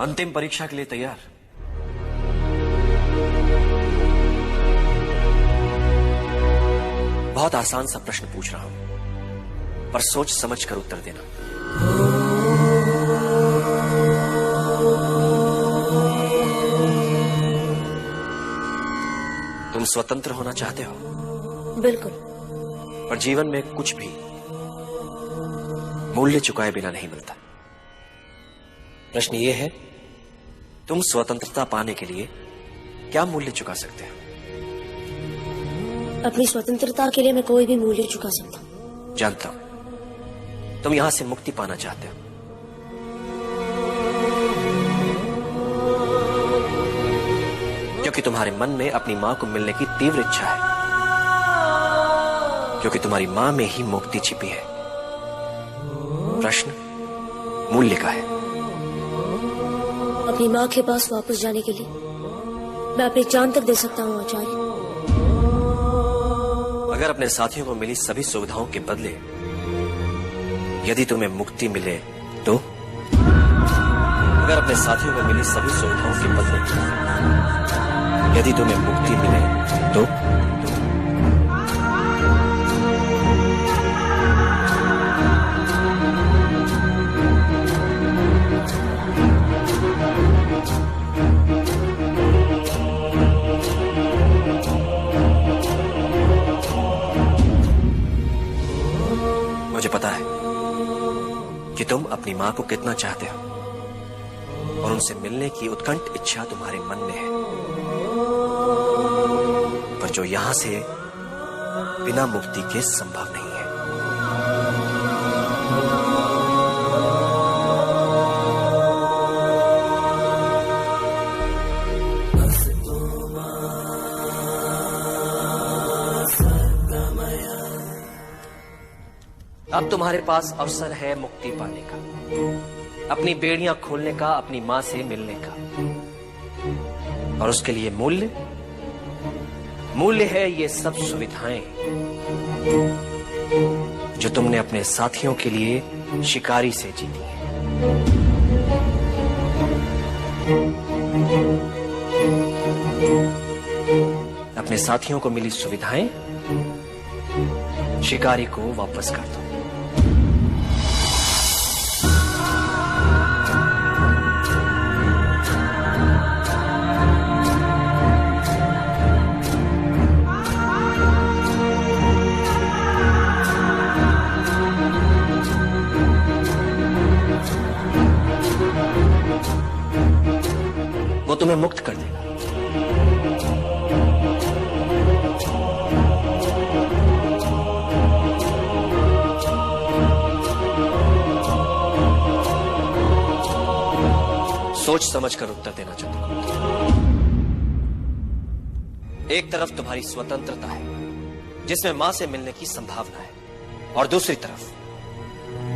अंतिम परीक्षा के लिए तैयार? बहुत आसान सा प्रश्न पूछ रहा हूं, पर सोच समझ कर उत्तर देना। तुम स्वतंत्र होना चाहते हो? बिल्कुल। पर जीवन में कुछ भी मूल्य चुकाए बिना नहीं मिलता। प्रश्न यह है, तुम स्वतंत्रता पाने के लिए क्या मूल्य चुका सकते हो? अपनी स्वतंत्रता के लिए मैं कोई भी मूल्य चुका सकता हूं। जानता हूं तुम यहां से मुक्ति पाना चाहते हो। क्योंकि तुम्हारे मन में अपनी मां को मिलने की तीव्र इच्छा है, क्योंकि तुम्हारी मां में ही मुक्ति छिपी है। प्रश्न मूल्य का है। अपनी मां के पास वापस जाने के लिए मैं अपनी जान तक दे सकता हूं आचार्य। अगर अपने साथियों को मिली सभी सुविधाओं के बदले यदि तुम्हें मुक्ति मिले तो? अगर अपने साथियों को मिली सभी सुविधाओं के बदले यदि तुम्हें मुक्ति मिले तो? मुझे पता है कि तुम अपनी मां को कितना चाहते हो और उनसे मिलने की उत्कंठ इच्छा तुम्हारे मन में है, पर जो यहां से बिना मुक्ति के संभव नहीं है। अब तुम्हारे पास अवसर है मुक्ति पाने का, अपनी बेड़ियां खोलने का, अपनी मां से मिलने का। और उसके लिए मूल्य है ये सब सुविधाएं जो तुमने अपने साथियों के लिए शिकारी से जीती हैं। अपने साथियों को मिली सुविधाएं शिकारी को वापस कर दो। वो तुम्हें मुक्त कर देगा। सोच समझ कर उत्तर देना चाहता हूं। एक तरफ तुम्हारी स्वतंत्रता है जिसमें मां से मिलने की संभावना है, और दूसरी तरफ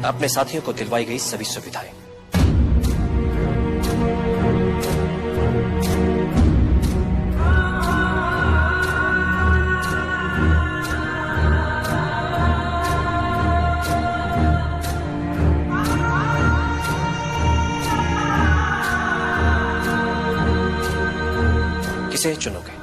अपने साथियों को दिलवाई गई सभी सुविधाएं। किसे चुनोगे?